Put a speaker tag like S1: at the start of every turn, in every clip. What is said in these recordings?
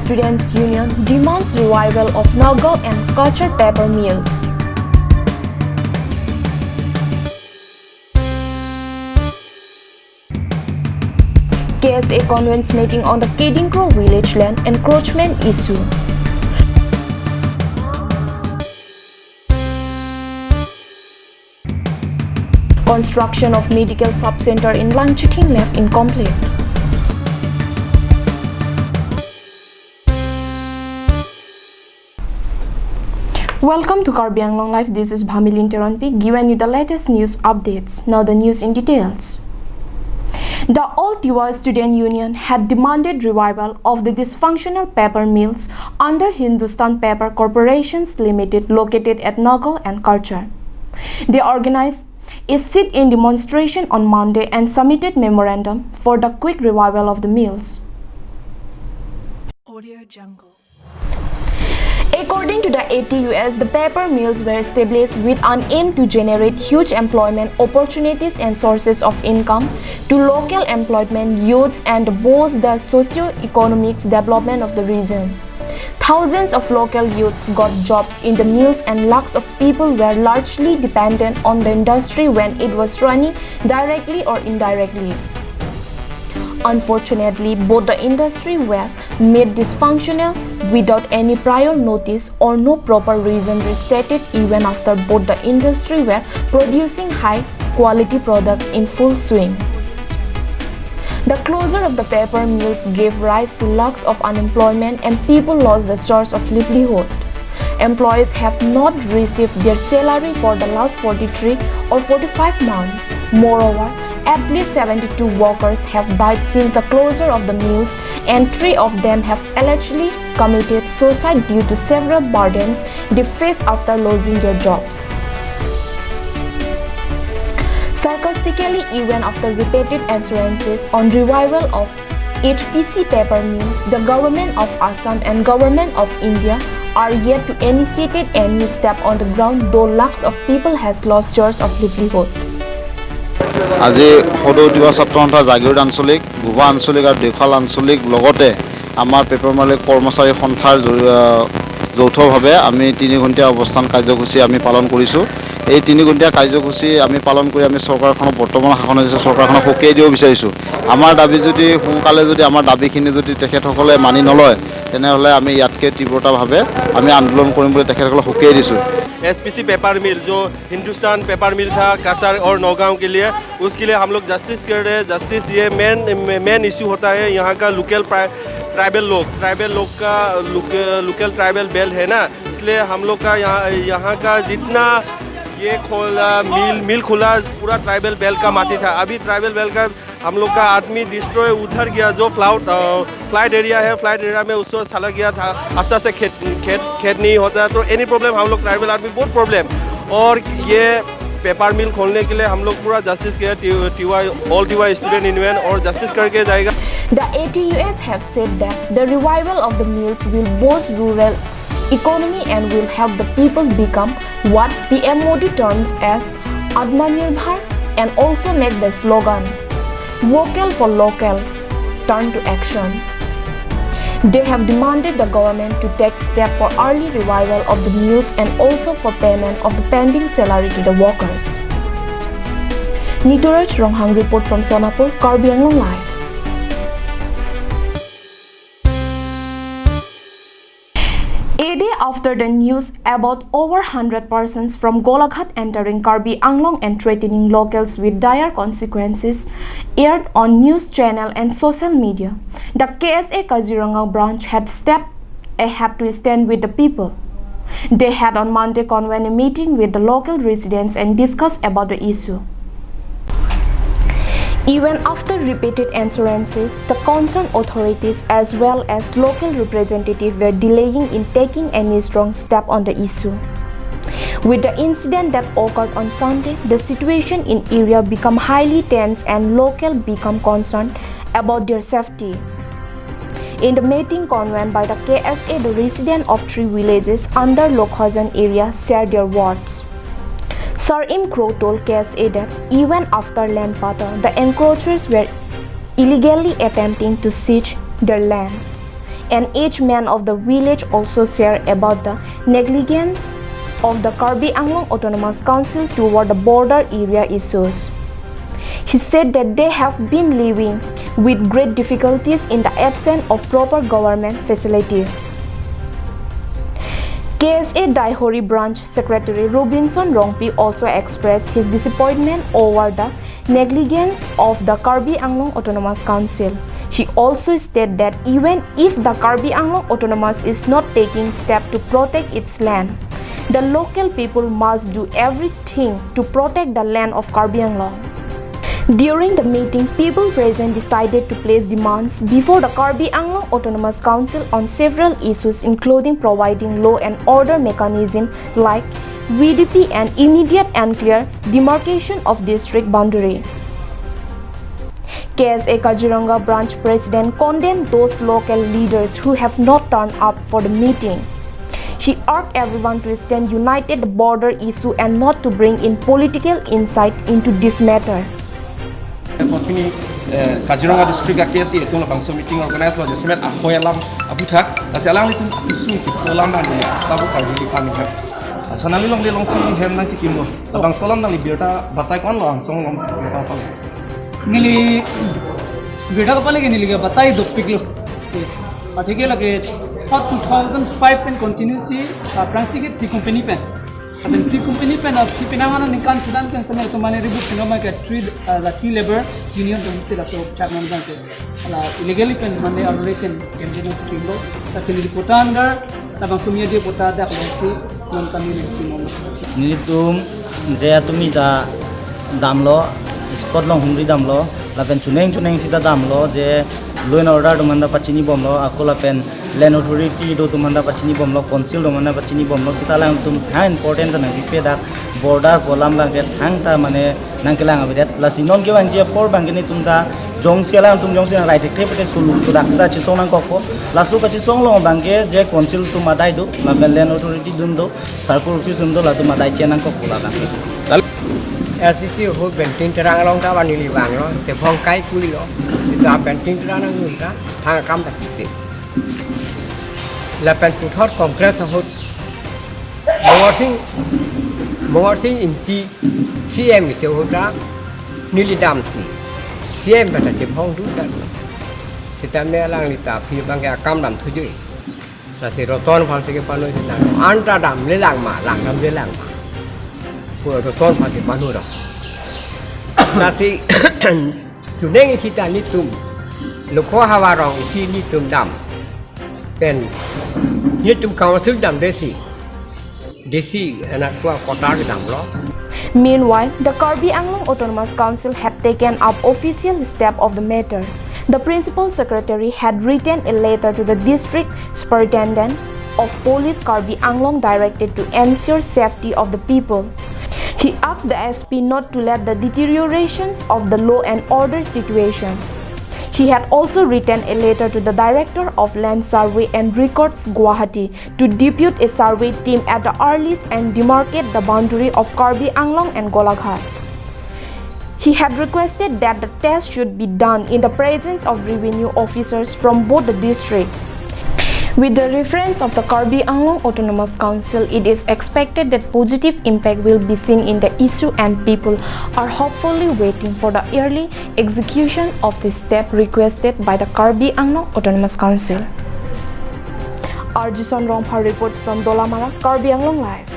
S1: Students' Union demands revival of Nagaon and Kachar paper mills. KSA convenes meeting on the Kedingkro village land encroachment issue. Construction of medical sub-center in Langchiting left incomplete. Welcome to Karbi Anglong Live. This is Bhamilin Teronpi, giving you the latest news updates. Now the news in details. The All Tiwa Student Union had demanded revival of the dysfunctional paper mills under Hindustan Paper Corporations Limited located at Nagaon and Kachar. They organized a sit-in demonstration on Monday and submitted memorandum for the quick revival of the mills. Audio Jungle. According to the ATUS, the paper mills were established with an aim to generate huge employment opportunities and sources of income to local employment youths and boost the socio-economic development of the region. Thousands of local youths got jobs in the mills and lakhs of people were largely dependent on the industry when it was running directly or indirectly. Unfortunately, both the industry were made dysfunctional without any prior notice or no proper reason restated even after both the industry were producing high quality products in full swing. The closure of the paper mills gave rise to lakhs of unemployment and people lost the source of livelihood. Employees have not received their salary for the last 43 or 45 months. Moreover, at least 72 workers have died since the closure of the mills and 3 of them have allegedly committed suicide due to several burdens they face after losing their jobs. Sarcastically, even after repeated assurances on revival of HPC paper mills, the government of Assam and government of India are yet to initiate any step on the ground, though lakhs of people has lost source of livelihood.
S2: আজি সদৌ তিৱা ছাত্ৰ সন্থা জাগিৰোড আঞ্চলিক গোভা আঞ্চলিক আৰু দেখাল আঞ্চলিক লগতে আমাৰ পেপাৰ মালিক কৰ্মচাৰী সন্থাৰ যৌথভাৱে আমি 3 ঘণ্টা অৱস্থান কাৰ্যসূচী আমি পালন কৰিছোঁ। এই 3 ঘণ্টা কাৰ্যসূচী আমি পালন কৰি আমি চৰকাৰখনক বৰ্তমান শাসন হৈছে চৰকাৰখনক সকীয়াই দিব বিচাৰিছোঁ। আমাৰ দাবী যদি সোনকালে যদি আমাৰ দাবীখিনি যদি তেখেতসকলে মানি নলয় তেনেহ'লে আমি ইয়াতকৈ তীব্ৰতাভাৱে আমি আন্দোলন কৰিম বুলি তেখেতসকলক সকীয়াই দিছোঁ।
S3: एसपीसी पेपर मिल जो हिंदुस्तान पेपर मिल था कासार और नौगांव के लिए, उसके लिए हम लोग जस्टिस कर रहे हैं। जस्टिस ये मेन इशू होता है यहाँ का ट्राइबल लोग का लोकल ट्राइबल बेल्ट है ना, इसलिए हम लोग का यहाँ का जितना ये खोला मिल खुला पूरा ट्राइबल बेल्ट का माटी था। अभी ट्राइबल बेल्ट का हम लोग का आदमी डिस्ट्रॉय उधर गया, जो फ्लाइट एरिया है, फ्लाइट एरिया में उसको चला गया था। आस्ते आस्ते खेत नहीं होता, तो एनी प्रॉब्लम हम लोग ट्राइबल आदमी बहुत प्रॉब्लम। और ये पेपर मिल खोलने के लिए हम लोग पूरा जस्टिस किया, ऑल टिवा स्टूडेंट यूनियन और जस्टिस करके जाएगा।
S1: The ATUS have said that the revival of the mills will boost rural economy and will help the people become what PM Modi terms as Atmanirbhar and also make the slogan "Vocal for Local" turn to action. They have demanded the government to take steps for early revival of the mills and also for payment of the pending salary to the workers. Nituraj Ronghang report from Sonapur, Karbi Anglong Live. A day after the news about over 100 persons from Golaghat entering Karbi Anglong and threatening locals with dire consequences aired on news channel and social media, the KSA Kaziranga branch had stepped ahead to stand with the people. They had on Monday convened a meeting with the local residents and discussed about the issue. Even after repeated assurances, the concerned authorities as well as local representatives were delaying in taking any strong step on the issue. With the incident that occurred on Sunday, the situation in area became highly tense and locals become concerned about their safety. In the meeting convened by the KSA, the residents of 3 villages under Lokhajan area shared their words. Sir Im Crow told KSA that even after land patter, the encroachers were illegally attempting to siege their land. An aged man of the village also shared about the negligence of the Karbi Anglong Autonomous Council toward the border area issues. He said that they have been living with great difficulties in the absence of proper government facilities. KSA Daihori Branch Secretary Robinson Rongpi also expressed his disappointment over the negligence of the Karbi Anglong Autonomous Council. He also stated that even if the Karbi Anglong Autonomous is not taking steps to protect its land, the local people must do everything to protect the land of Karbi Anglong. During the meeting, people present decided to place demands before the Karbi Anglong Autonomous Council on several issues, including providing law and order mechanism like VDP and immediate and clear demarcation of district boundary. KSA Kaziranga branch president condemned those local leaders who have not turned up for the meeting. She urged everyone to stand united the border issue and not to bring in political insight into this matter.
S4: Kini Kaziranga district KSA itu langsung meeting organize lo jesemet aku yang abu tak asalang itu isu dalam mana sabu kali di panik. Sanali long si hem nang cikim lo bang salam nang biarta batai kon lo langsung long apa
S5: nili biarta kapal lagi nili batai dopik lo aja ke lagi 2005 pen continuously prangsi ke company pen dan tree company pen di penanganan ningkan sedang kan sama itu mana ribut sinoma ke tree labor union dan sila so chairman bank ala illegally pen mana already pen kemudian cikim lo tapi di putan gar tabang sumia dia putar dak si non kami nestimum
S6: nilitum jaya tumi da damlo spot long humri damlo lapen chuneng sita damlo je law and order domanda pachini bomlo akola pen land authority do domanda pachini bomlo council domanda pachini bomlo sita lang tum ha important na jipe da border bolam lang ke thang ta mane nangkelang abedat plus non ke wang je por bangeni tum da jong sialang tum jong sialang right te pete sulu sudak sita chi song nang kokko lasu ka chi song long bangke je council tum adai do lapen land authority dum do circle office dum do la tum adai che nang kokko la
S7: SCC ho bentin terang long ta wani li wang lo te phong kai kui lo ta bentin terang nang ngun ta thang kam ta ki la pen pu thot congress ho morsing inti CM ki te ho ta nili dam si CM ba ta te phong du ta sita me lang li ta phi bang ka kam dam thu ji la se ro ton phang se ke pa no sin na an ta dam le lang ma lang dam le lang ma của con phải bán nuôi rồi, là si chủ nên khi ta nít tùm, lúc khó hava rong khi nít tùm đầm, pen nít tùm cao sức đầm desi, anak tua kota cái đầm đó.
S1: Meanwhile, the Karbi Anglong Autonomous Council had taken up official step of the matter. The principal secretary had written a letter to the district superintendent of police Karbi Anglong directed to ensure safety of the people. He asked the SP not to let the deteriorations of the law and order situation. She had also written a letter to the Director of Land Survey and Records Guwahati to depute a survey team at the earliest and demarcate the boundary of Karbi Anglong and Golaghat. He had requested that the test should be done in the presence of revenue officers from both the districts. With the reference of the Karbi Anglong Autonomous Council, it is expected that positive impact will be seen in the issue and people are hopefully waiting for the early execution of the step requested by the Karbi Anglong Autonomous Council. Arjison Rompha reports from Dolamara, Karbi Anglong Live.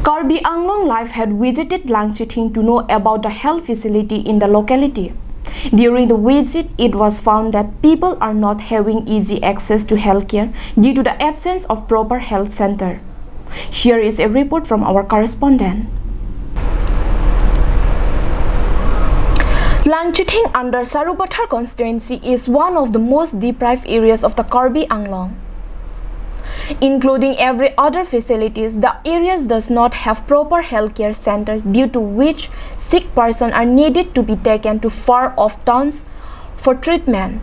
S1: Karbi Anglong Live had visited Langchiting to know about the health facility in the locality. During the visit, it was found that people are not having easy access to healthcare due to the absence of proper health center. Here is a report from our correspondent. Langchiting under Sarubathar constituency is one of the most deprived areas of the Karbi Anglong. Including every other facilities, the areas does not have proper healthcare center, due to which sick persons are needed to be taken to far-off towns for treatment.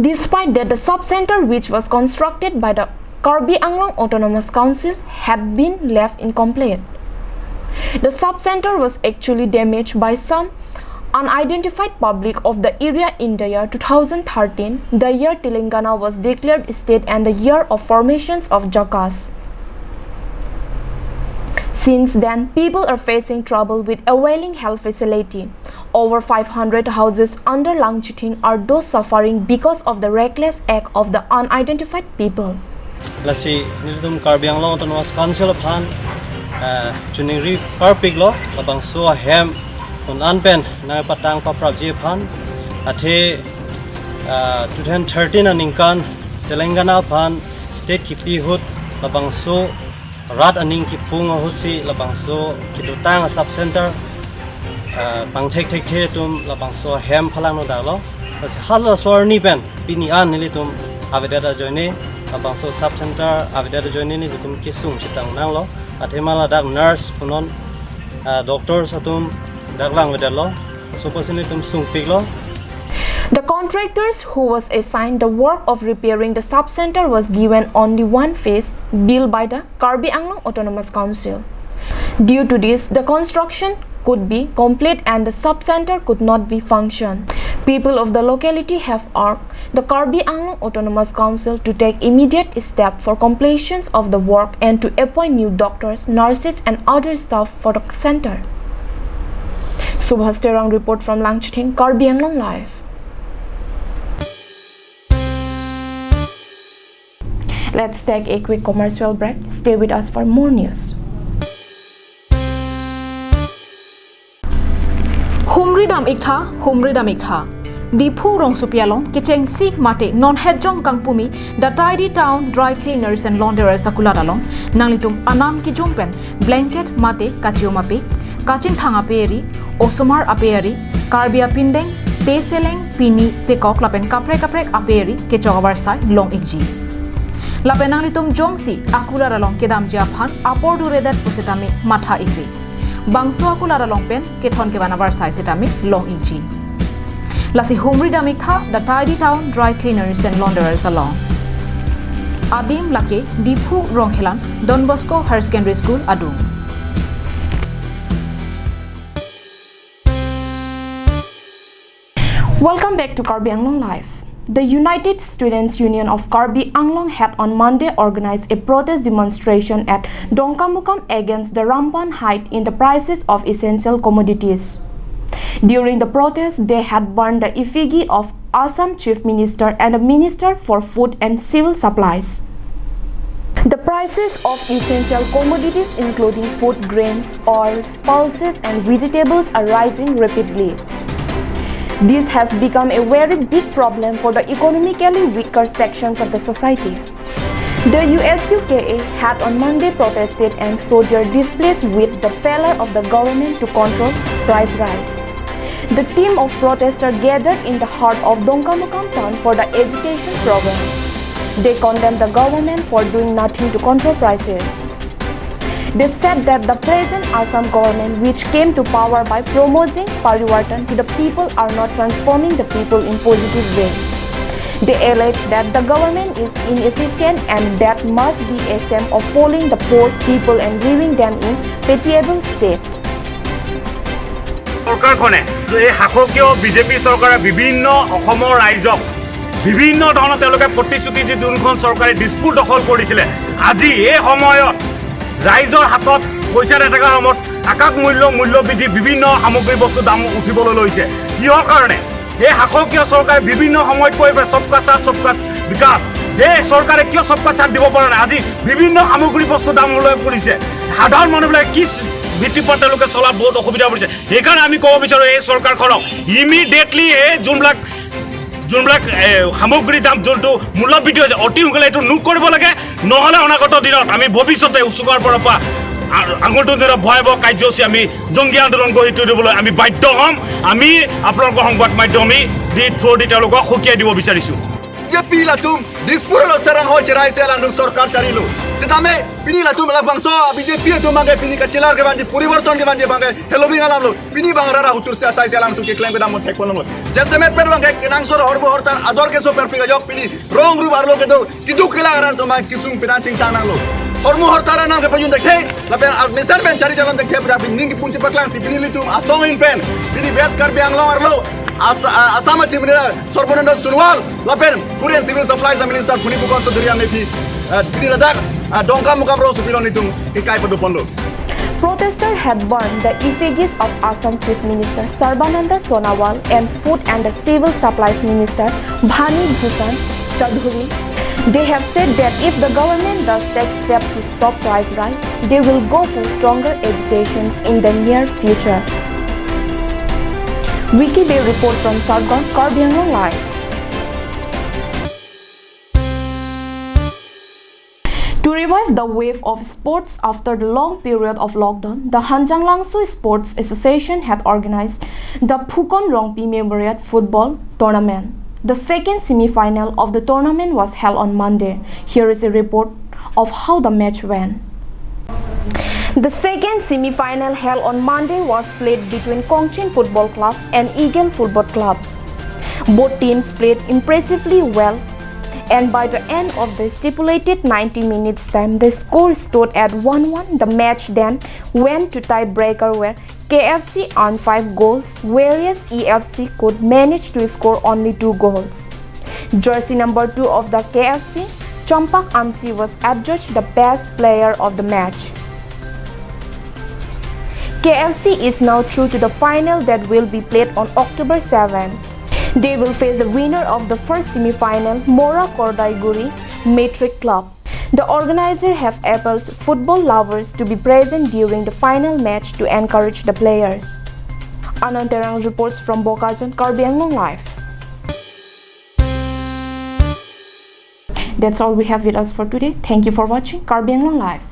S1: Despite that, the sub-center which was constructed by the Karbi Anglong Autonomous Council had been left incomplete. The sub-center was actually damaged by some unidentified public of the area in the year 2013, the year Telangana was declared state and the year of formations of Jakas. Since then, people are facing trouble with availing health facility. Over 500 houses under Langchiting are those suffering because of the reckless act of the unidentified people.
S8: Lasi nilum Karbi Anglong Autonomous Council phan chuningri karpik lo labang so hem un anpen na patang pa prabji phan athe 2013 aningkan Telangana phan state kipi hut labang so rat aning ki pung husi labang so kidutang sub center bang thek tum labang so hem phalang no dalo hal sor ni pen pini an nilitum avedada joine labang so sub center avedada joine ni tum kisung chitang nang lo athemala dak nurse punon doctor satum daklang vedalo so pasini tum sung pik lo.
S1: The contractors who was assigned the work of repairing the sub-center was given only one phase, built by the Karbi Anglong Autonomous Council. Due to this, the construction could be complete and the sub-center could not be functioned. People of the locality have urged the Karbi Anglong Autonomous Council to take immediate steps for completion of the work and to appoint new doctors, nurses and other staff for the center. Subhas Terang report from Langchiting, Karbi Anglong Live. Let's take a quick commercial break. Stay with us for more news.
S9: Humridam ikha. Dipu rong supialong kicheng sik mate non hedjong kangpumi the tidy town dry cleaners and launderers sakuladalong nanglitum anam ki jumpen blanket mate kachio mapik kachin thanga peri osomar aperi karbia pindeng peseleng pini pekok lapen kaprek aperi ke chogabar sai long ikji lapenang litum jongsi akula ralong kedam japhan apor duredat pusetami matha ikri bangsu akula ralong pen kethon ke banabar sai setami long inchi lasi humri damikha the tidy town dry cleaners and launderers along adim lake dipu ronghelan Don Bosco Higher Secondary School adu.
S1: Welcome back to Karbi Anglong Live. The United Students Union of Karbi Anglong had on Monday organized a protest demonstration at Dongkamukam against the rampant hike in the prices of essential commodities. During the protest, they had burned the effigy of Assam Chief Minister and the Minister for Food and Civil Supplies. The prices of essential commodities including food grains, oils, pulses and vegetables are rising rapidly. This has become a very big problem for the economically weaker sections of the society. The USUKA had on Monday protested and showed their displeasure with the failure of the government to control price rise. The team of protesters gathered in the heart of Dongkamukam town for the agitation program. They condemned the government for doing nothing to control prices. They said that the present Assam government, which came to power by promoting Parivartan to the people, are not transforming the people in positive way. They allege that the government is inefficient and that must be a shame of fooling the poor people and leaving them in pitiable state.
S10: সরকারখনে এই শাসকীয় BJP চৰকাৰে বিভিন্ন অসমৰ ৰাইজক বিভিন্ন ধৰণৰ তেওঁলোকে প্ৰতিশ্ৰুতি দি দুখন চৰকাৰে দিছপুৰ দখল কৰিছিলে আজি এই সময়ত ৰাইজৰ হাতত পইচা নেথাকা সময়ত আকাশ মূল্য বৃদ্ধি বিভিন্ন সামগ্ৰী বস্তু দাম উঠিবলৈ লৈছে কিহৰ কাৰণে এই শাসকীয় চৰকাৰে বিভিন্ন সময়ত কৈ সবকা সাথ সবকা বিকাশ এই চৰকাৰে কিয় সবকা সাথ দিব পৰা নাই আজি বিভিন্ন সামগ্ৰী বস্তু দাম লৈ পৰিছে সাধাৰণ মানুহবিলাক কি ভিত্তিপৰ তেওঁলোকে চলাত বহুত অসুবিধা পৰিছে সেইকাৰণে আমি ক'ব বিচাৰোঁ এই চৰকাৰখনক ইমিডিয়েটলি এই যোনবিলাক সামগ্ৰীৰ দাম যোনটো মূল্য বৃদ্ধি হৈছে অতি সোনকালে এইটো নোট কৰিব লাগে নহ'লে অনাগত দিনত আমি ভৱিষ্যতে উচ্চকৰ পৰা আঙুলটো যেনে ভয়াৱহ কাৰ্যসূচী আমি জংগী আন্দোলন গঢ়ি তুলিবলৈ আমি বাধ্য হ'ম আমি আপোনালোকৰ সংবাদ মাধ্যম দি থ্ৰু দি তেওঁলোকক সকীয়াই দিব বিচাৰিছোঁ
S11: BJP latum dispur lo terang ho cerai se landung sarkar cari lo. Setame pini latum la bangso BJP tu mangai pini kacilar ke banji purivarton ke banji bangai hello bing alam lo. Pini bangrara utur se asai se langsung ke klaim ke dam tek polong lo. Jasemet per bangai kenang sor horbo hortar ador ke so perfiga jok pini wrong ru barlo ke do kidu kelaran to mang kisung pinacing tanang lo. Hormo hortara nang ke pajun dekhe lapen misal ben cari jalan dekhe pada ning punci paklang si pini litum asong in pen pini bes kar biang lo arlo asama cimina sorbonan sunwal lapen Korean Civil Supplies Minister puni bukan sodria mepi pini ladak dongka muka bro supilon litum ikai padupondo.
S1: Protesters had burned the effigies of Assam Chief Minister Sarbananda Sonowal and Food and the Civil Supplies Minister Bhani Bhushan Chaudhuri. They have said that if the government does take steps to stop price rise, they will go for stronger agitations in the near future. Wiki Day report from Sargon, Karbi Anglong Live. To revive the wave of sports after the long period of lockdown, the Hanjang Langsu Sports Association had organized the Phukon Rongpi Memorial Football Tournament. The second semi-final of the tournament was held on Monday. Here is a report of how the match went. The second semi-final held on Monday was played between Kongchin Football Club and Eagle Football Club. Both teams played impressively well, and by the end of the stipulated 90 minutes time, the score stood at 1-1. The match then went to tiebreaker where KFC earned 5 goals, whereas EFC could manage to score only 2 goals. Jersey number 2 of the KFC, Champak Amsi, was adjudged the best player of the match. KFC is now through to the final that will be played on October 7. They will face the winner of the first semi-final, Mora Kordaiguri Matrix Club. The organizers have appealed to football lovers to be present during the final match to encourage the players. Anantarang reports from Bokazon, Karbi Anglong Live. That's all we have with us for today. Thank you for watching Karbi Anglong Live.